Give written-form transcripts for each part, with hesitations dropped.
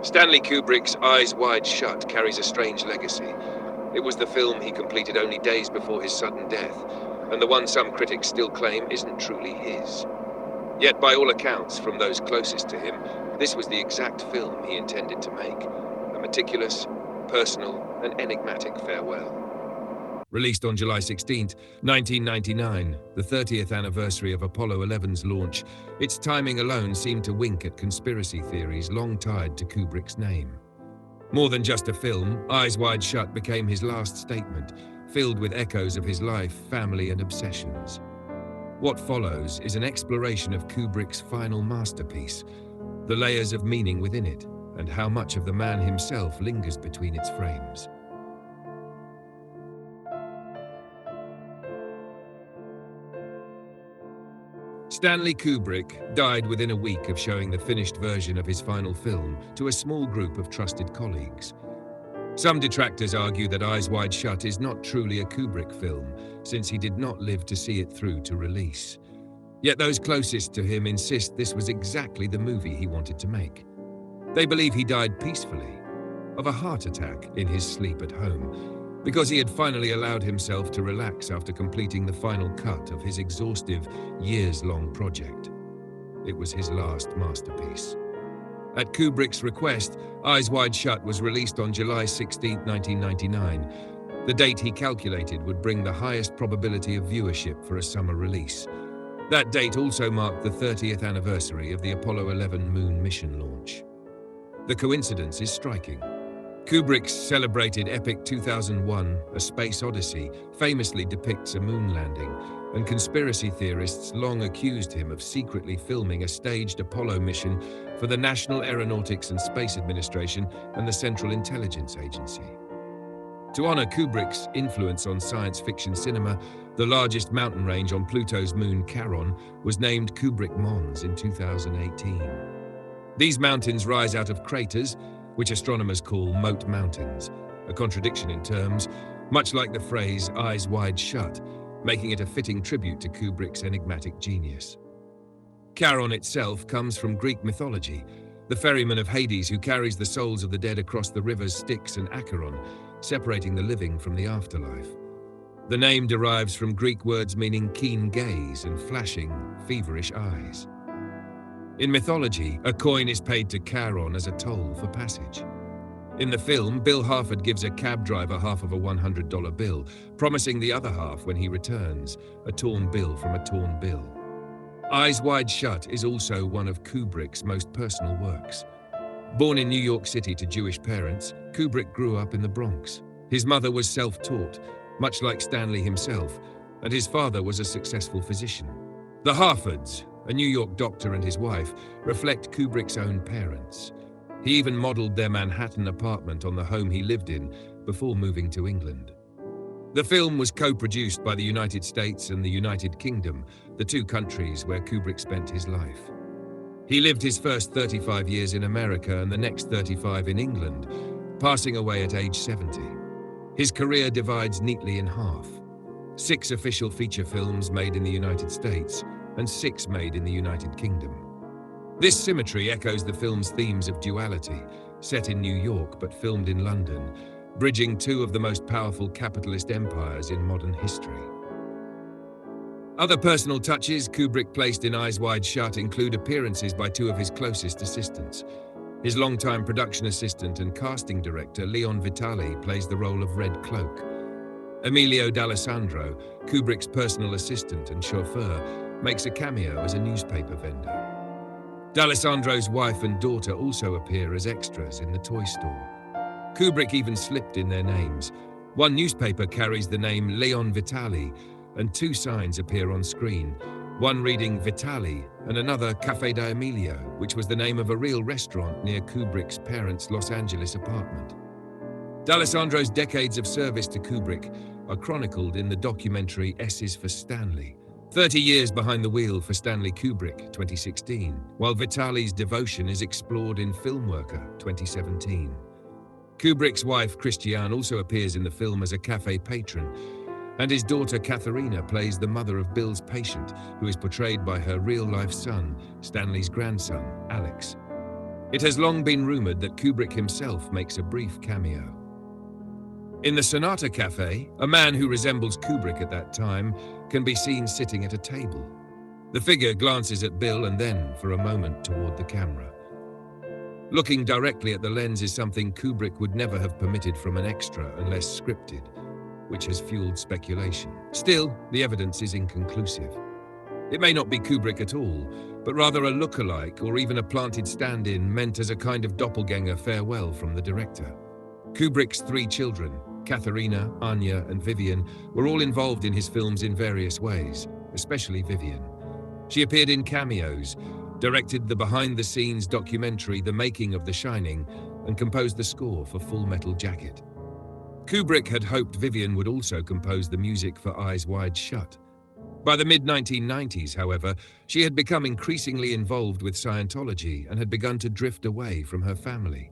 Stanley Kubrick's Eyes Wide Shut carries a strange legacy. It was the film he completed only days before his sudden death, and the one some critics still claim isn't truly his. Yet by all accounts, from those closest to him, this was the exact film he intended to make. A meticulous, personal, and enigmatic farewell. Released on July 16, 1999, the 30th anniversary of Apollo 11's launch, its timing alone seemed to wink at conspiracy theories long tied to Kubrick's name. More than just a film, Eyes Wide Shut became his last statement, filled with echoes of his life, family, and obsessions. What follows is an exploration of Kubrick's final masterpiece, the layers of meaning within it, and how much of the man himself lingers between its frames. Stanley Kubrick died within a week of showing the finished version of his final film to a small group of trusted colleagues. Some detractors argue that Eyes Wide Shut is not truly a Kubrick film, since he did not live to see it through to release. Yet those closest to him insist this was exactly the movie he wanted to make. They believe he died peacefully, of a heart attack in his sleep at home, because he had finally allowed himself to relax after completing the final cut of his exhaustive, years-long project. It was his last masterpiece. At Kubrick's request, Eyes Wide Shut was released on July 16, 1999, the date he calculated would bring the highest probability of viewership for a summer release. That date also marked the 30th anniversary of the Apollo 11 moon mission launch. The coincidence is striking. Kubrick's celebrated epic 2001, A Space Odyssey, famously depicts a moon landing, and conspiracy theorists long accused him of secretly filming a staged Apollo mission for the National Aeronautics and Space Administration and the Central Intelligence Agency. To honor Kubrick's influence on science fiction cinema, the largest mountain range on Pluto's moon, Charon, was named Kubrick Mons in 2018. These mountains rise out of craters, which astronomers call moat mountains, a contradiction in terms, much like the phrase eyes wide shut, making it a fitting tribute to Kubrick's enigmatic genius. Charon itself comes from Greek mythology, the ferryman of Hades who carries the souls of the dead across the rivers Styx and Acheron, separating the living from the afterlife. The name derives from Greek words meaning keen gaze and flashing, feverish eyes. In mythology, a coin is paid to Charon as a toll for passage. In the film, Bill Harford gives a cab driver half of a $100 bill, promising the other half when he returns, a torn bill from a torn bill. Eyes Wide Shut is also one of Kubrick's most personal works. Born in New York City to Jewish parents, Kubrick grew up in the Bronx. His mother was self-taught, much like Stanley himself, and his father was a successful physician. The Harfords, a New York doctor and his wife, reflect Kubrick's own parents. He even modeled their Manhattan apartment on the home he lived in before moving to England. The film was co-produced by the United States and the United Kingdom, the two countries where Kubrick spent his life. He lived his first 35 years in America and the next 35 in England, passing away at age 70. His career divides neatly in half. 6 official feature films made in the United States and 6 made in the United Kingdom. This symmetry echoes the film's themes of duality, set in New York but filmed in London, bridging 2 of the most powerful capitalist empires in modern history. Other personal touches Kubrick placed in Eyes Wide Shut include appearances by 2 of his closest assistants. His longtime production assistant and casting director, Leon Vitali, plays the role of Red Cloak. Emilio D'Alessandro, Kubrick's personal assistant and chauffeur, makes a cameo as a newspaper vendor. D'Alessandro's wife and daughter also appear as extras in the toy store. Kubrick even slipped in their names. One newspaper carries the name Leon Vitali, and 2 signs appear on screen, one reading Vitali and another Café d'Amelio, which was the name of a real restaurant near Kubrick's parents' Los Angeles apartment. D'Alessandro's decades of service to Kubrick are chronicled in the documentary S is for Stanley, 30 years behind the wheel for Stanley Kubrick, 2016, while Vitali's devotion is explored in Filmworker, 2017. Kubrick's wife, Christiane, also appears in the film as a cafe patron, and his daughter, Katharina, plays the mother of Bill's patient, who is portrayed by her real-life son, Stanley's grandson, Alex. It has long been rumored that Kubrick himself makes a brief cameo. In the Sonata Cafe, a man who resembles Kubrick at that time can be seen sitting at a table. The figure glances at Bill and then, for a moment, toward the camera. Looking directly at the lens is something Kubrick would never have permitted from an extra unless scripted, which has fueled speculation. Still, the evidence is inconclusive. It may not be Kubrick at all, but rather a look-alike or even a planted stand-in meant as a kind of doppelganger farewell from the director. Kubrick's 3 children, Katharina, Anya, and Vivian, were all involved in his films in various ways, especially Vivian. She appeared in cameos, directed the behind-the-scenes documentary The Making of The Shining, and composed the score for Full Metal Jacket. Kubrick had hoped Vivian would also compose the music for Eyes Wide Shut. By the mid-1990s, however, she had become increasingly involved with Scientology and had begun to drift away from her family.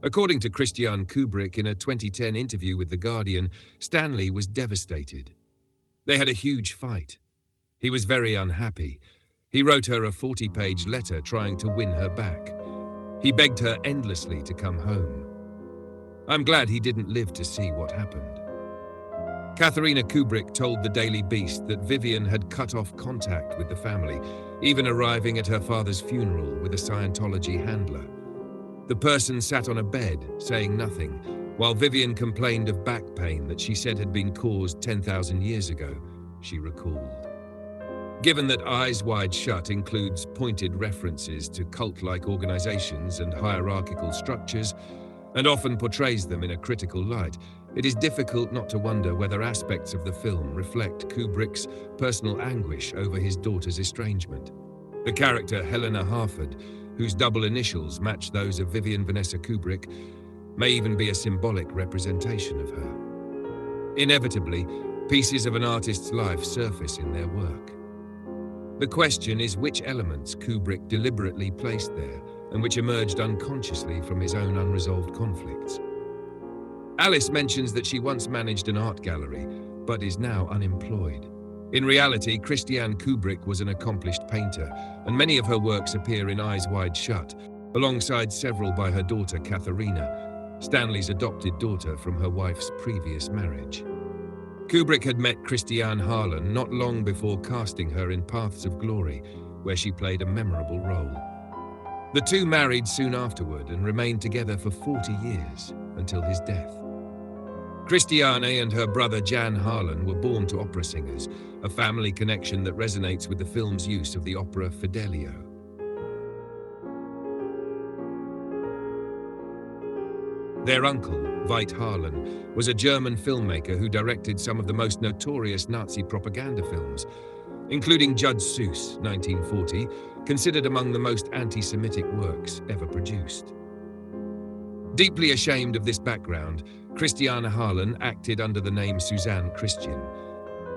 According to Christian Kubrick in a 2010 interview with The Guardian, Stanley was devastated. They had a huge fight. He was very unhappy. He wrote her a 40-page letter trying to win her back. He begged her endlessly to come home. I'm glad he didn't live to see what happened. Katharina Kubrick told the Daily Beast that Vivian had cut off contact with the family, even arriving at her father's funeral with a Scientology handler. The person sat on a bed, saying nothing, while Vivian complained of back pain that she said had been caused 10,000 years ago, she recalled. Given that Eyes Wide Shut includes pointed references to cult-like organizations and hierarchical structures, and often portrays them in a critical light, it is difficult not to wonder whether aspects of the film reflect Kubrick's personal anguish over his daughter's estrangement. The character Helena Harford, whose double initials match those of Vivian Vanessa Kubrick, may even be a symbolic representation of her. Inevitably, pieces of an artist's life surface in their work. The question is which elements Kubrick deliberately placed there and which emerged unconsciously from his own unresolved conflicts. Alice mentions that she once managed an art gallery, but is now unemployed. In reality, Christian Kubrick was an accomplished painter, and many of her works appear in Eyes Wide Shut, alongside several by her daughter Katharina, Stanley's adopted daughter from her wife's previous marriage. Kubrick had met Christiane Harlan not long before casting her in Paths of Glory, where she played a memorable role. The two married soon afterward and remained together for 40 years, until his death. Christiane and her brother Jan Harlan were born to opera singers, a family connection that resonates with the film's use of the opera Fidelio. Their uncle, Veit Harlan, was a German filmmaker who directed some of the most notorious Nazi propaganda films, including Judge Seuss, 1940, considered among the most anti-Semitic works ever produced. Deeply ashamed of this background, Christiane Harlan acted under the name Suzanne Christian.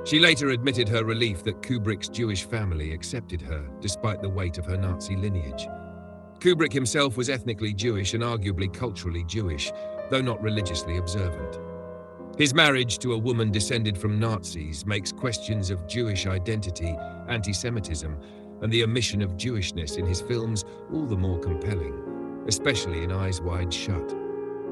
She later admitted her relief that Kubrick's Jewish family accepted her, despite the weight of her Nazi lineage. Kubrick himself was ethnically Jewish and arguably culturally Jewish, though not religiously observant. His marriage to a woman descended from Nazis makes questions of Jewish identity, anti-Semitism, and the omission of Jewishness in his films all the more compelling, especially in Eyes Wide Shut.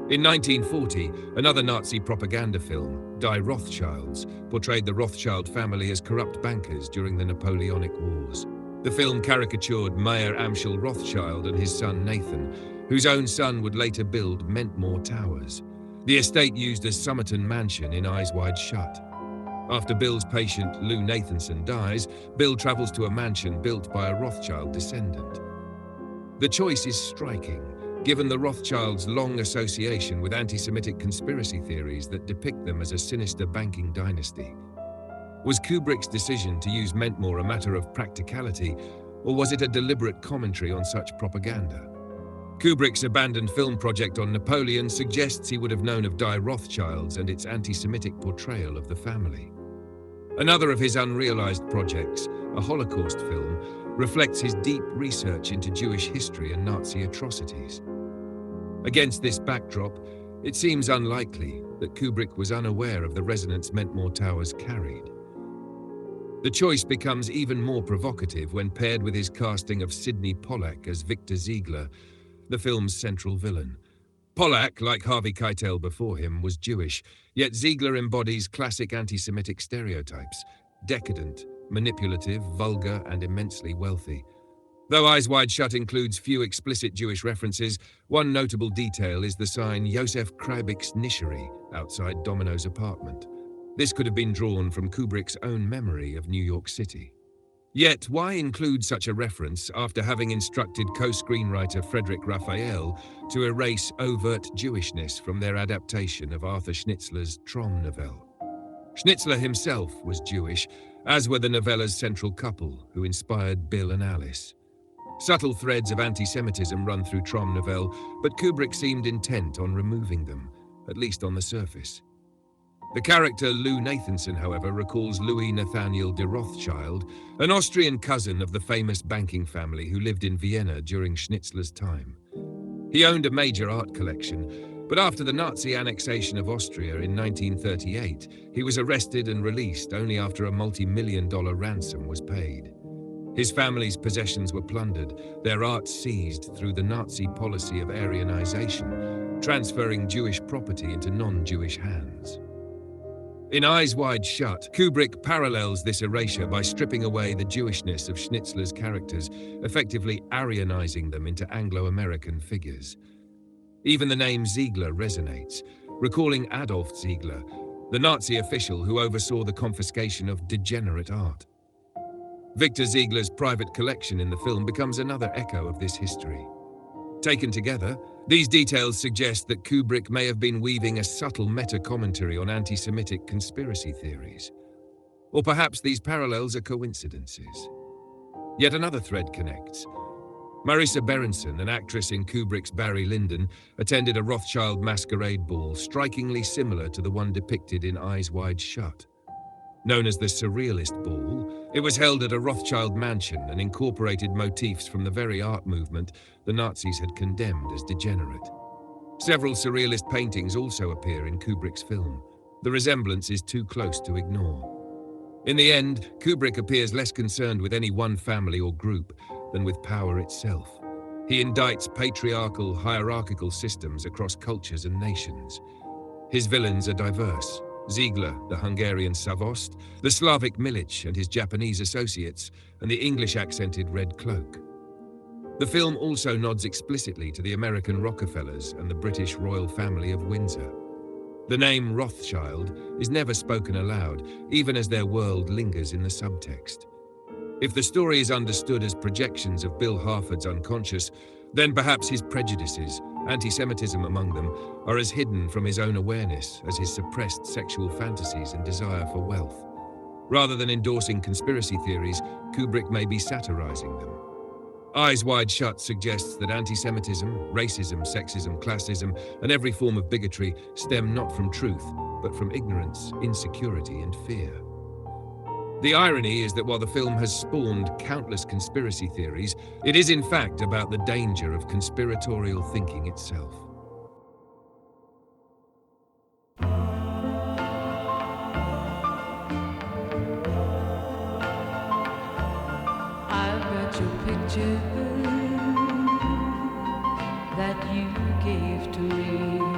In 1940, another Nazi propaganda film, Die Rothschilds, portrayed the Rothschild family as corrupt bankers during the Napoleonic Wars. The film caricatured Mayer Amschel Rothschild and his son Nathan, whose own son would later build Mentmore Towers, the estate used as Somerton Mansion in Eyes Wide Shut. After Bill's patient Lou Nathanson dies, Bill travels to a mansion built by a Rothschild descendant. The choice is striking, given the Rothschilds' long association with anti-Semitic conspiracy theories that depict them as a sinister banking dynasty. Was Kubrick's decision to use Mentmore a matter of practicality, or was it a deliberate commentary on such propaganda? Kubrick's abandoned film project on Napoleon suggests he would have known of Die Rothschilds and its anti-Semitic portrayal of the family. Another of his unrealized projects, a Holocaust film, reflects his deep research into Jewish history and Nazi atrocities. Against this backdrop, it seems unlikely that Kubrick was unaware of the resonance Mentmore Towers carried. The choice becomes even more provocative when paired with his casting of Sidney Pollack as Victor Ziegler, the film's central villain. Pollack, like Harvey Keitel before him, was Jewish, yet Ziegler embodies classic anti-Semitic stereotypes: decadent, manipulative, vulgar, and immensely wealthy. Though Eyes Wide Shut includes few explicit Jewish references, one notable detail is the sign Yosef Kreibick's Nishery outside Domino's apartment. This could have been drawn from Kubrick's own memory of New York City. Yet, why include such a reference after having instructed co-screenwriter Frederick Raphael to erase overt Jewishness from their adaptation of Arthur Schnitzler's Trom novelle? Schnitzler himself was Jewish, as were the novella's central couple, who inspired Bill and Alice. Subtle threads of anti-Semitism run through Trom novelle, but Kubrick seemed intent on removing them, at least on the surface. The character Lou Nathanson, however, recalls Louis Nathaniel de Rothschild, an Austrian cousin of the famous banking family who lived in Vienna during Schnitzler's time. He owned a major art collection, but after the Nazi annexation of Austria in 1938, he was arrested and released only after a multi-million-dollar ransom was paid. His family's possessions were plundered, their art seized through the Nazi policy of Aryanization, transferring Jewish property into non-Jewish hands. In Eyes Wide Shut, Kubrick parallels this erasure by stripping away the Jewishness of Schnitzler's characters, effectively Aryanizing them into Anglo-American figures. Even the name Ziegler resonates, recalling Adolf Ziegler, the Nazi official who oversaw the confiscation of degenerate art. Victor Ziegler's private collection in the film becomes another echo of this history. Taken together, these details suggest that Kubrick may have been weaving a subtle meta-commentary on anti-Semitic conspiracy theories. Or perhaps these parallels are coincidences. Yet another thread connects. Marisa Berenson, an actress in Kubrick's Barry Lyndon, attended a Rothschild masquerade ball strikingly similar to the one depicted in Eyes Wide Shut. Known as the Surrealist Ball, it was held at a Rothschild mansion and incorporated motifs from the very art movement the Nazis had condemned as degenerate. Several Surrealist paintings also appear in Kubrick's film. The resemblance is too close to ignore. In the end, Kubrick appears less concerned with any one family or group than with power itself. He indicts patriarchal, hierarchical systems across cultures and nations. His villains are diverse. Ziegler, the Hungarian Savost, the Slavic Milic and his Japanese associates, and the English-accented Red Cloak. The film also nods explicitly to the American Rockefellers and the British royal family of Windsor. The name Rothschild is never spoken aloud, even as their world lingers in the subtext. If the story is understood as projections of Bill Harford's unconscious, then perhaps his prejudices, anti-Semitism among them, are as hidden from his own awareness as his suppressed sexual fantasies and desire for wealth. Rather than endorsing conspiracy theories, Kubrick may be satirizing them. Eyes Wide Shut suggests that anti-Semitism, racism, sexism, classism, and every form of bigotry stem not from truth, but from ignorance, insecurity, and fear. The irony is that while the film has spawned countless conspiracy theories, it is in fact about the danger of conspiratorial thinking itself. I've got your picture that you gave to me.